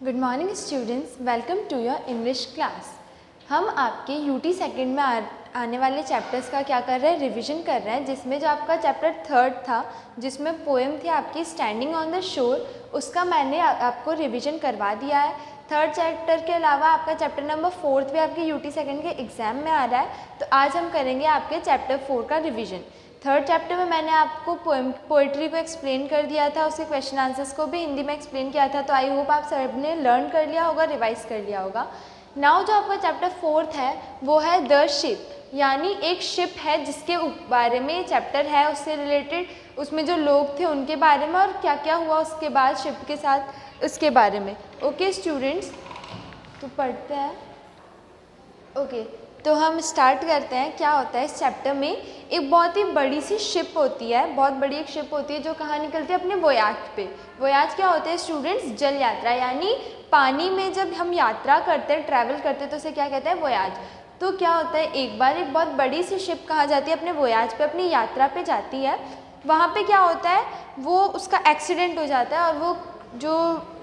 Good morning students, welcome to your English class. हम आपके UT second में आने वाले चैप्टर्स का क्या कर रहे हैं, रिवीजन कर रहे हैं। जिसमें जो आपका चैप्टर थर्ड था, जिसमें पोएम थी आपकी स्टैंडिंग ऑन द शोर, उसका मैंने आपको रिवीजन करवा दिया है। थर्ड चैप्टर के अलावा आपका चैप्टर नंबर फोर्थ भी आपके यूटी सेकंड के एग्जाम में आ रहा है। तो आज हम करेंगे आपके चैप्टर 4 का रिवीजन। थर्ड चैप्टर में मैंने आपको पोइट्री को एक्सप्लेन कर दिया था, उसके क्वेश्चन आंसर्स को भी हिंदी में एक्सप्लेन किया था। तो आई होप आप सबने लर्न कर लिया होगा, रिवाइज कर लिया होगा। नाउ जो आपका चैप्टर फोर्थ है वो है द शिप, यानी एक शिप है जिसके बारे में चैप्टर है, उससे रिलेटेड उसमें जो लोग थे उनके बारे में और क्या क्या हुआ उसके बाद शिप के साथ, उसके बारे में। ओके स्टूडेंट्स, तो पढ़ते हैं। ओके, तो हम स्टार्ट करते हैं। क्या होता है इस चैप्टर में, एक बहुत ही बड़ी सी शिप होती है, बहुत बड़ी एक शिप होती है जो कहाँ निकलती है, अपने वोयाज पे। वोयाज क्या होते हैं स्टूडेंट्स, जल यात्रा, यानी पानी में जब हम यात्रा करते हैं, ट्रैवल करते हैं, तो उसे क्या कहते हैं, वोयाज। तो क्या होता है, एक बार एक बहुत बड़ी सी शिप कहाँ जाती है, अपने वोयाज पे, अपनी यात्रा पे जाती है। वहाँ पे क्या होता है, वो उसका एक्सीडेंट हो जाता है और वो जो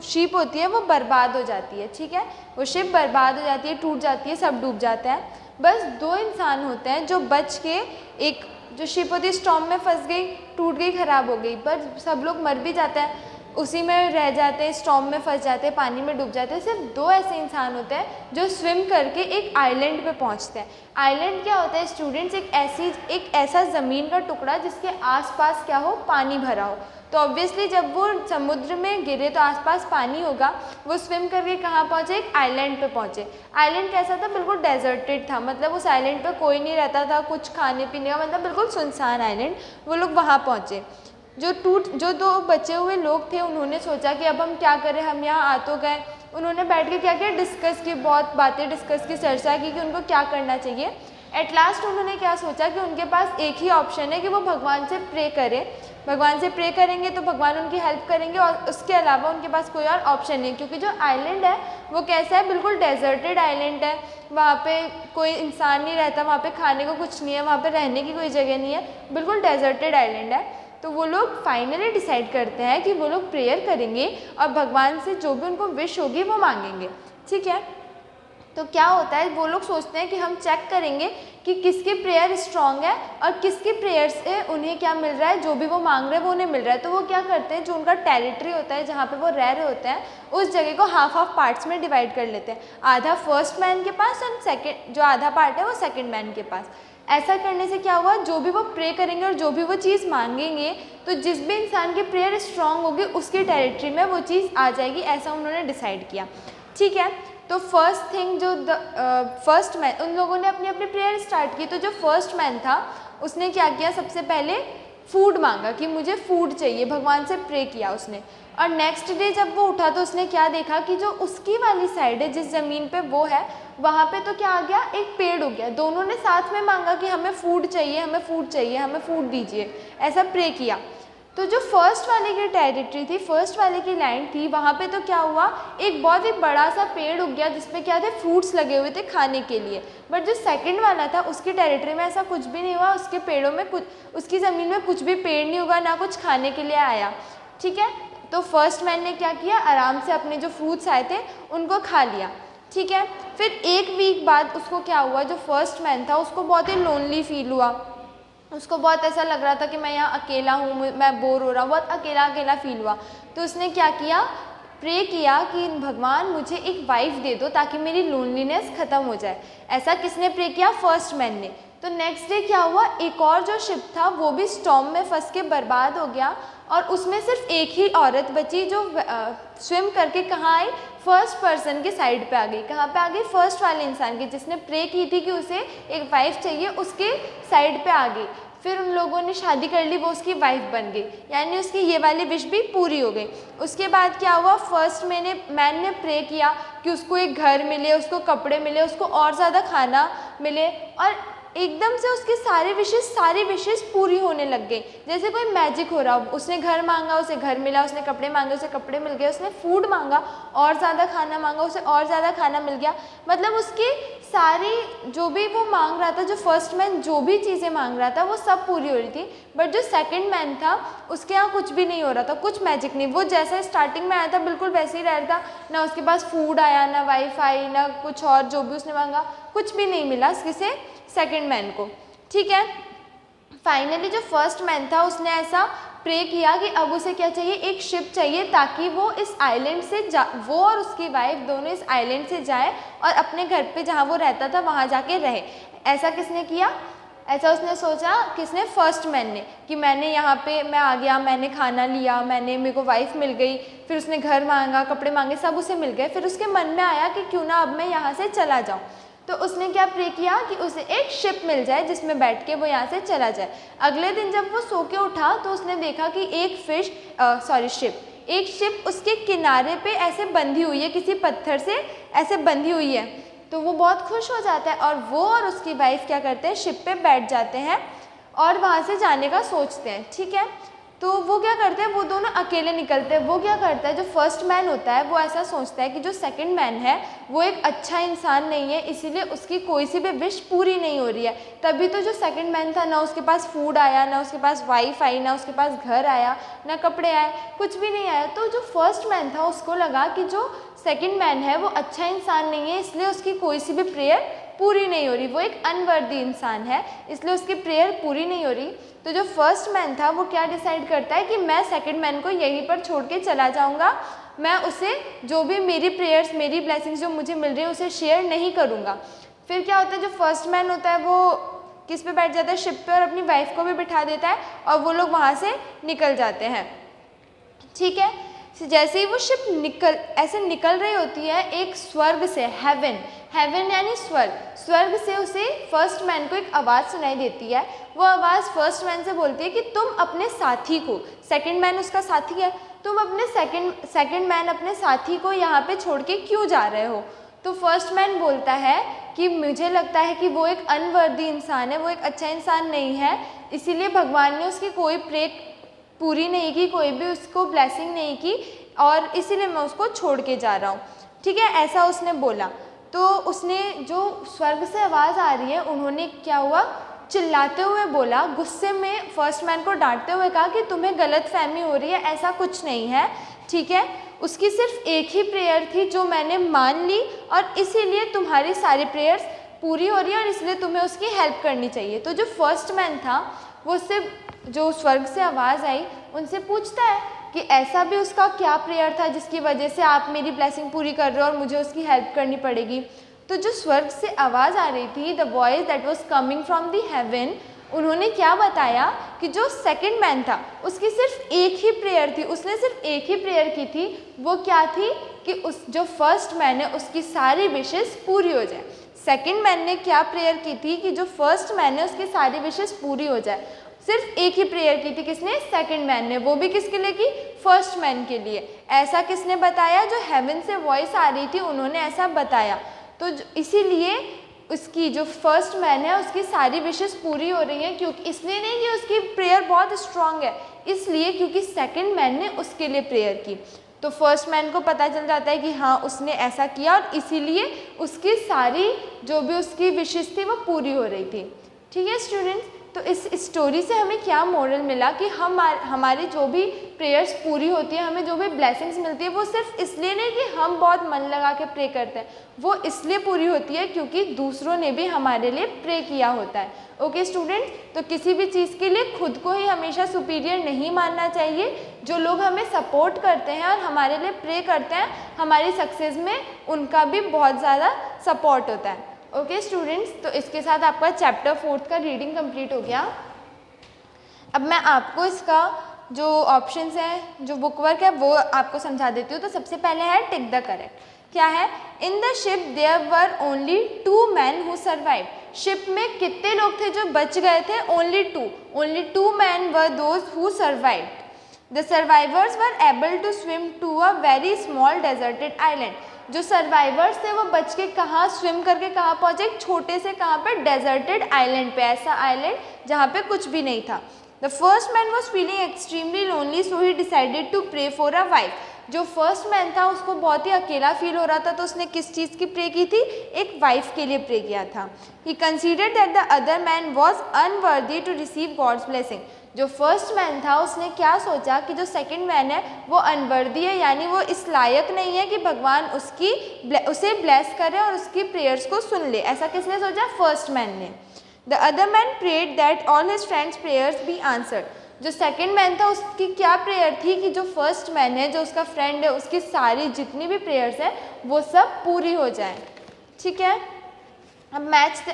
शिप होती है वो बर्बाद हो जाती है। ठीक है, वो शिप बर्बाद हो जाती है, टूट जाती है, सब डूब जाता है। बस दो इंसान होते हैं जो बच के, एक जो शिप होती है स्टॉर्म में फंस गई, टूट गई, ख़राब हो गई, पर सब लोग मर भी जाते हैं, उसी में रह जाते हैं, स्टॉर्म में फंस जाते हैं, पानी में डूब जाते हैं। सिर्फ दो ऐसे इंसान होते हैं जो स्विम करके एक आइलैंड पे पहुंचते हैं। आइलैंड क्या होता है स्टूडेंट्स, एक ऐसा ज़मीन का टुकड़ा जिसके आसपास क्या हो, पानी भरा हो। तो ऑब्वियसली जब वो समुद्र में गिरे तो आसपास पानी होगा, वो स्विम करके कहाँ पहुँचे, एक आइलैंड पे पहुँचे। आइलैंड कैसा था, बिल्कुल डेजर्टेड था, मतलब उस आइलैंड पे कोई नहीं रहता था, कुछ खाने पीने का, मतलब बिल्कुल सुनसान आइलैंड। वो लोग वहाँ पहुँचे। जो दो बचे हुए लोग थे उन्होंने सोचा कि अब हम क्या करें, हम यहाँ आ तो गए। उन्होंने बैठ के क्या किया, डिस्कस की, बहुत बातें डिस्कस की, चर्चा की कि उनको क्या करना चाहिए। एट लास्ट उन्होंने क्या सोचा कि उनके पास एक ही ऑप्शन है कि वो भगवान से प्रे करें। भगवान से प्रे करेंगे तो भगवान उनकी हेल्प करेंगे, और उसके अलावा उनके पास कोई और ऑप्शन नहीं, क्योंकि जो आइलैंड है वो कैसा है, बिल्कुल डेजर्टेड आइलैंड है। वहाँ पे कोई इंसान नहीं रहता, वहाँ पे खाने को कुछ नहीं है, वहाँ पे रहने की कोई जगह नहीं है, बिल्कुल डेजर्टेड आइलैंड है। तो वो लोग फाइनली डिसाइड करते हैं कि वो लोग प्रेयर करेंगे और भगवान से जो भी उनको विश होगी वो मांगेंगे। ठीक है, तो क्या होता है, वो लोग सोचते हैं कि हम चेक करेंगे कि किसकी प्रेयर स्ट्रांग है और किसकी प्रेयर से उन्हें क्या मिल रहा है, जो भी वो मांग रहे हैं वो उन्हें मिल रहा है। तो वो क्या करते हैं, जो उनका टेरिटरी होता है जहाँ पे वो रह रहे होते हैं, उस जगह को हाफ हाफ पार्ट्स में डिवाइड कर लेते हैं। आधा फर्स्ट मैन के पास और सेकेंड जो आधा पार्ट है वो सेकेंड मैन के पास। ऐसा करने से क्या हुआ, जो भी वो प्रे करेंगे और जो भी वो चीज़ मांगेंगे, तो जिस भी इंसान की प्रेयर स्ट्रांग होगी उसकी टेरिटरी में वो चीज़ आ जाएगी, ऐसा उन्होंने डिसाइड किया। ठीक है, तो फर्स्ट थिंग जो फर्स्ट मैन, उन लोगों ने अपनी अपनी प्रेयर स्टार्ट की। तो जो फर्स्ट मैन था उसने क्या किया, सबसे पहले फूड मांगा कि मुझे फूड चाहिए, भगवान से प्रे किया उसने। और नेक्स्ट डे जब वो उठा तो उसने क्या देखा कि जो उसकी वाली साइड है, जिस ज़मीन पे वो है, वहाँ पे तो क्या आ गया, एक पेड़ हो गया। दोनों ने साथ में मांगा कि हमें फूड चाहिए, हमें फूड चाहिए, हमें फूड दीजिए, ऐसा प्रे किया। तो जो फर्स्ट वाले की टेरिटरी थी, फर्स्ट वाले की लैंड थी, वहाँ पे तो क्या हुआ, एक बहुत ही बड़ा सा पेड़ उग गया जिसपे क्या थे, फ्रूट्स लगे हुए थे खाने के लिए। बट जो सेकंड वाला था उसकी टेरिटरी में ऐसा कुछ भी नहीं हुआ, उसके पेड़ों में कुछ, उसकी ज़मीन में कुछ भी पेड़ नहीं उगा, ना कुछ खाने के लिए आया। ठीक है, तो फर्स्ट मैन ने क्या किया, आराम से अपने जो फ्रूट्स आए थे उनको खा लिया। ठीक है, फिर एक वीक बाद उसको क्या हुआ, जो फर्स्ट मैन था उसको बहुत ही लोनली फील हुआ, उसको बहुत ऐसा लग रहा था कि मैं यहाँ अकेला हूँ, मैं बोर हो रहा हूँ, बहुत अकेला अकेला फील हुआ। तो उसने क्या किया, प्रे किया कि भगवान मुझे एक वाइफ दे दो ताकि मेरी लोनलीनेस ख़त्म हो जाए। ऐसा किसने प्रे किया, फर्स्ट मैन ने। तो नेक्स्ट डे क्या हुआ, एक और जो शिप था वो भी स्टॉर्म में फंस के बर्बाद हो गया, और उसमें सिर्फ एक ही औरत बची जो स्विम करके कहाँ आई, फर्स्ट पर्सन के साइड पे आ गई। कहाँ पे आ गई, फर्स्ट वाले इंसान की, जिसने प्रे की थी कि उसे एक वाइफ चाहिए, उसके साइड पे आ गई। फिर उन लोगों ने शादी कर ली, वो उसकी वाइफ बन गई, यानी उसकी ये वाली विश भी पूरी हो गई। उसके बाद क्या हुआ, फर्स्ट मैन ने प्रे किया कि उसको एक घर मिले, उसको कपड़े मिले, उसको और ज़्यादा खाना मिले, और एकदम से उसकी सारी विशेष पूरी होने लग गई, जैसे कोई मैजिक हो रहा हो। उसने घर मांगा, उसे घर मिला, उसने कपड़े मांगे, उसे कपड़े मिल गए, उसने फूड मांगा, और ज़्यादा खाना मांगा, उसे और ज़्यादा खाना मिल गया। मतलब उसकी सारी जो भी वो मांग रहा था, जो फर्स्ट मैन जो भी चीज़ें मांग रहा था वो सब पूरी हो रही थी। बट जो सेकंड मैन था उसके यहाँ कुछ भी नहीं हो रहा था, कुछ मैजिक नहीं। वो जैसा स्टार्टिंग में आया था बिल्कुल वैसे ही रह रहा था, ना उसके पास फूड आया, ना वाईफाई, ना कुछ और जो भी उसने मांगा, कुछ भी नहीं मिला किसी सेकंड मैन को। ठीक है, फाइनली जो फर्स्ट मैन था उसने ऐसा प्रे किया कि अब उसे क्या चाहिए, एक शिप चाहिए, ताकि वो इस आइलैंड से वो और उसकी वाइफ दोनों इस आइलैंड से जाए और अपने घर पे जहाँ वो रहता था वहाँ जाके रहे। ऐसा किसने किया, ऐसा उसने सोचा, किसने, फर्स्ट मैन ने, कि मैंने यहाँ पे मैं आ गया, मैंने खाना लिया, मेरे को वाइफ मिल गई, फिर उसने घर मांगा, कपड़े मांगे, सब उसे मिल गए। फिर उसके मन में आया कि क्यों ना अब मैं यहाँ से चला जाऊँ। तो उसने क्या प्रे किया कि उसे एक शिप मिल जाए जिसमें बैठ के वो यहाँ से चला जाए। अगले दिन जब वो सो के उठा तो उसने देखा कि एक शिप उसके किनारे पे ऐसे बंधी हुई है, किसी पत्थर से ऐसे बंधी हुई है। तो वो बहुत खुश हो जाता है और वो और उसकी वाइफ क्या करते हैं, शिप पे बैठ जाते हैं और वहाँ से जाने का सोचते हैं। ठीक है, तो वो क्या करते हैं, वो दोनों अकेले निकलते हैं। वो क्या करता है, जो फर्स्ट मैन होता है वो ऐसा सोचता है कि जो सेकंड मैन है वो एक अच्छा इंसान नहीं है, इसीलिए उसकी कोई सी भी विश पूरी नहीं हो रही है। तभी तो जो सेकंड मैन था, ना उसके पास फूड आया, ना उसके पास वाइफ आई, ना उसके पास घर आया, ना कपड़े आए, कुछ भी नहीं आया। तो जो फर्स्ट मैन था उसको लगा कि जो सेकंड मैन है वो अच्छा इंसान नहीं है, इसलिए उसकी कोई सी भी प्रेयर पूरी नहीं हो रही, वो एक अनवर्दी इंसान है, इसलिए उसकी प्रेयर पूरी नहीं हो रही। तो जो फर्स्ट मैन था वो क्या डिसाइड करता है कि मैं सेकंड मैन को यहीं पर छोड़ के चला जाऊंगा, मैं उसे जो भी मेरी प्रेयर्स, मेरी ब्लेसिंग्स जो मुझे मिल रही है उसे शेयर नहीं करूंगा। फिर क्या होता है, जो फर्स्ट मैन होता है वो किस पे बैठ जाता है, शिप पे, और अपनी वाइफ को भी बिठा देता है और वो लोग वहाँ से निकल जाते हैं। ठीक है, जैसे ही वो शिप निकल रही होती है, एक स्वर्ग से, हेवन यानी स्वर्ग से उसे फर्स्ट मैन को एक आवाज़ सुनाई देती है। वो आवाज़ फर्स्ट मैन से बोलती है कि तुम अपने साथी को, सेकंड मैन उसका साथी है, तुम अपने सेकंड मैन अपने साथी को यहाँ पे छोड़ के क्यों जा रहे हो। तो फर्स्ट मैन बोलता है कि मुझे लगता है कि वो एक अनवर्दी इंसान है, वो एक अच्छा इंसान नहीं है, इसीलिए भगवान ने उसकी कोई प्रे पूरी नहीं की, कोई भी उसको ब्लेसिंग नहीं की, और इसीलिए मैं उसको छोड़ के जा रहा हूँ। ठीक है, ऐसा उसने बोला। तो उसने, जो स्वर्ग से आवाज़ आ रही है, उन्होंने क्या हुआ, चिल्लाते हुए बोला, गुस्से में फर्स्ट मैन को डांटते हुए कहा कि तुम्हें गलत फहमी हो रही है, ऐसा कुछ नहीं है। ठीक है, उसकी सिर्फ एक ही प्रेयर थी जो मैंने मान ली, और इसीलिए तुम्हारी सारी प्रेयर्स पूरी हो रही है, और इसलिए तुम्हें उसकी हेल्प करनी चाहिए। तो जो फर्स्ट मैन था वो उससे, जो स्वर्ग से आवाज़ आई, उनसे पूछता है कि ऐसा भी उसका क्या प्रेयर था जिसकी वजह से आप मेरी ब्लेसिंग पूरी कर रहे हो और मुझे उसकी हेल्प करनी पड़ेगी। तो जो स्वर्ग से आवाज़ आ रही थी, the voice that was coming from the haven, उन्होंने क्या बताया कि जो सेकंड मैन था उसकी सिर्फ एक ही प्रेयर थी, उसने सिर्फ एक ही प्रेयर की थी। वो क्या थी कि उस जो फर्स्ट मैन है उसकी सारी विशेस पूरी हो जाए। सेकंड मैन ने क्या प्रेयर की थी कि जो फर्स्ट मैन है उसकी सारी विशेस पूरी हो जाए। सिर्फ एक ही प्रेयर की थी, किसने, सेकंड मैन ने, वो भी किसके लिए की, फर्स्ट मैन के लिए। ऐसा किसने बताया, जो हेवन से वॉइस आ रही थी उन्होंने ऐसा बताया। तो इसीलिए उसकी जो फर्स्ट मैन है उसकी सारी विशेस पूरी हो रही हैं, क्योंकि इसलिए नहीं कि उसकी प्रेयर बहुत स्ट्रांग है, इसलिए क्योंकि सेकंड मैन ने उसके लिए प्रेयर की। तो फर्स्ट मैन को पता चल जाता है कि हाँ उसने ऐसा किया, और इसीलिए उसकी सारी जो भी उसकी विशेस थी वो पूरी हो रही थी। ठीक है स्टूडेंट्स, तो इस स्टोरी से हमें क्या मोरल मिला कि हमारी जो भी प्रेयर्स पूरी होती है, हमें जो भी ब्लेसिंग्स मिलती है, वो सिर्फ इसलिए नहीं कि हम बहुत मन लगा के प्रे करते हैं, वो इसलिए पूरी होती है क्योंकि दूसरों ने भी हमारे लिए प्रे किया होता है। ओके स्टूडेंट्स, तो किसी भी चीज़ के लिए खुद को ही हमेशा सुपीरियर नहीं मानना चाहिए। जो लोग हमें सपोर्ट करते हैं और हमारे लिए प्रे करते हैं, हमारी सक्सेस में उनका भी बहुत ज़्यादा सपोर्ट होता है। ओके स्टूडेंट्स, तो इसके साथ आपका चैप्टर 4 का रीडिंग कंप्लीट हो गया। अब मैं आपको इसका जो ऑप्शंस हैं, जो बुक वर्क है, वो आपको समझा देती हूँ। तो सबसे पहले है टिक द करेक्ट। क्या है, in the ship there were only 2 men who survive. Ship में कितने लोग थे जो बच गए थे, only 2 men were those who survived. The survivors were able to swim to a very small deserted island. जो सर्वाइवर्स थे वो बच के कहाँ स्विम करके कहाँ पहुँचे, एक छोटे से कहाँ पे डेजर्टेड आइलैंड पे, ऐसा आइलैंड जहाँ पे कुछ भी नहीं था। The first man was feeling extremely lonely so he decided to pray for a wife. जो फर्स्ट मैन था उसको बहुत ही अकेला फील हो रहा था, तो उसने किस चीज़ की प्रे की थी, एक वाइफ के लिए प्रे किया था। He considered that the other man was unworthy to receive God's blessing. जो फर्स्ट मैन था उसने क्या सोचा कि जो सेकंड मैन है वो अनवर्दी है, यानी वो इस लायक नहीं है कि भगवान उसे ब्लेस करे और उसकी प्रेयर्स को सुन ले। ऐसा किसने सोचा, फर्स्ट मैन ने। The other man prayed that all his friends prayers be answered. जो सेकंड मैन था उसकी क्या प्रेयर थी कि जो फर्स्ट मैन है, जो उसका फ्रेंड है, उसकी सारी जितनी भी प्रेयर्स है वो सब पूरी हो जाए। ठीक है, अब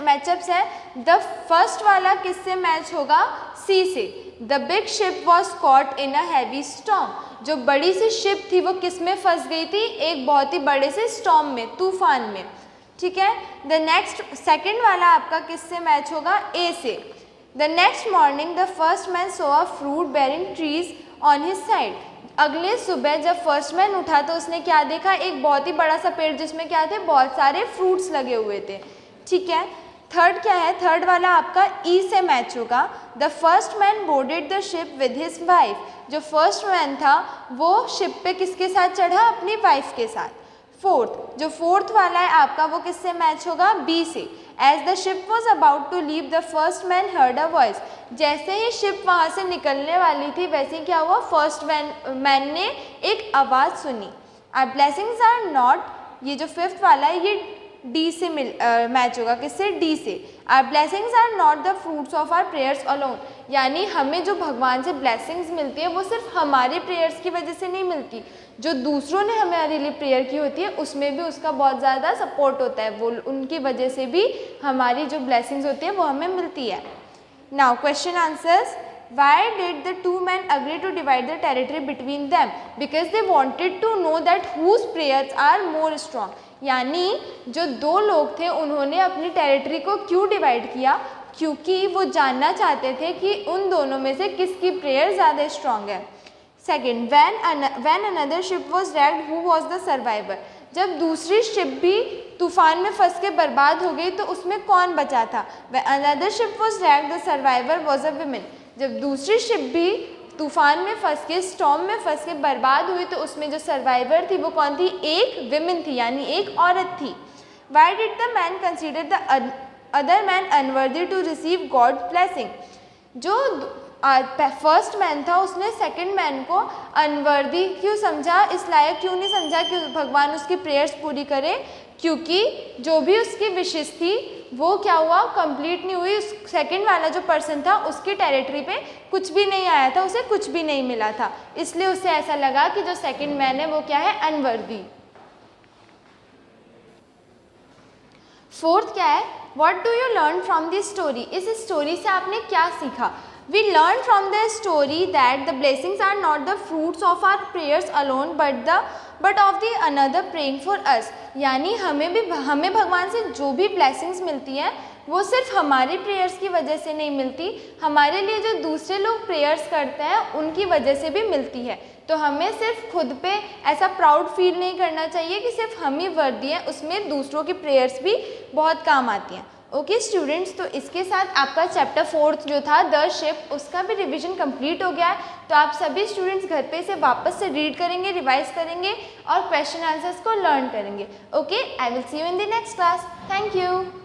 मैचअप्स है। द फर्स्ट वाला किससे मैच होगा, सी से। The big ship was caught in a heavy storm. जो बड़ी सी शिप थी वो किस में फंस गई थी, एक बहुत ही बड़े से स्टॉर्म में, तूफान में। ठीक है, द नेक्स्ट सेकंड वाला आपका किससे मैच होगा, ए से। The next morning the first man saw a fruit bearing trees on his side. अगले सुबह जब फर्स्ट मैन उठा तो उसने क्या देखा, एक बहुत ही बड़ा सा पेड़ जिसमें क्या थे, बहुत सारे फ्रूट्स लगे हुए थे। ठीक है, थर्ड क्या है, थर्ड वाला आपका ई से मैच होगा। The first man boarded the ship with his wife. जो फर्स्ट मैन था वो शिप पे किसके साथ चढ़ा, अपनी वाइफ के साथ। फोर्थ, जो फोर्थ वाला है आपका वो किससे मैच होगा, बी से। As the ship was about to leave the first man heard a voice. जैसे ही शिप वहाँ से निकलने वाली थी वैसे ही क्या हुआ, फर्स्ट मैन ने एक आवाज़ सुनी। आवर ब्लेसिंग्स आर नॉट, ये जो फिफ्थ वाला है ये डी से मैच होगा, किससे, डी से। Our blessings are not the fruits of our prayers alone. यानी हमें जो भगवान से ब्लेसिंग्स मिलती है वो सिर्फ हमारे प्रेयर्स की वजह से नहीं मिलती, जो दूसरों ने हमारे लिए प्रेयर की होती है उसमें भी उसका बहुत ज़्यादा सपोर्ट होता है, वो उनकी वजह से भी हमारी जो ब्लेसिंग्स होती है वो हमें मिलती है। Now question answers. Why did the two men agree to divide the territory between them? Because they wanted to know that whose prayers are more strong. यानी जो दो लोग थे उन्होंने अपनी टेरिटरी को क्यों डिवाइड किया, क्योंकि वो जानना चाहते थे कि उन दोनों में से किसकी प्रेयर ज़्यादा स्ट्रांग है। Second, when another ship was wrecked, who was the survivor? जब दूसरी शिप भी तूफान में फंस के बर्बाद हो गई तो उसमें कौन बचा था, when another ship was wrecked, the survivor was a woman. जब दूसरी शिप भी तूफान में फंस के, स्टॉर्म में फंस के बर्बाद हुई तो उसमें जो सर्वाइवर थी वो कौन थी, एक विमेन थी, यानी एक औरत थी। Why did the man consider the other man unworthy to receive God's blessing? जो फर्स्ट मैन था उसने सेकंड मैन को अनवर्दी क्यों समझा, इस लायक क्यों नहीं समझा कि भगवान उसकी प्रेयर्स पूरी करे, क्योंकि जो भी उसकी विशेष थी वो क्या हुआ, कंप्लीट नहीं हुई। उस सेकंड वाला जो पर्सन था उसकी टेरिटरी पे कुछ भी नहीं आया था, उसे कुछ भी नहीं मिला था, इसलिए उसे ऐसा लगा कि जो सेकंड मैन है वो क्या है, अनवर्दी। फोर्थ क्या है, what do you learn from this story? इस स्टोरी से आपने क्या सीखा? We learn from the story that the blessings are not the fruits of our prayers alone but of the another praying for us. यानी हमें भगवान से जो भी blessings मिलती हैं वो सिर्फ हमारी प्रेयर्स की वजह से नहीं मिलती, हमारे लिए जो दूसरे लोग प्रेयर्स करते हैं उनकी वजह से भी मिलती है। तो हमें सिर्फ खुद पे ऐसा प्राउड फील नहीं करना चाहिए कि सिर्फ हम ही वर्दी हैं, उसमें दूसरों की प्रेयर्स भी बहुत काम आती हैं। ओके स्टूडेंट्स, तो इसके साथ आपका चैप्टर 4 जो था द शिप, उसका भी रिवीजन कंप्लीट हो गया है। तो आप सभी स्टूडेंट्स घर पे इसे वापस से रीड करेंगे, रिवाइज करेंगे और क्वेश्चन आंसर्स को लर्न करेंगे। Okay, I will see you in the next class. Thank you.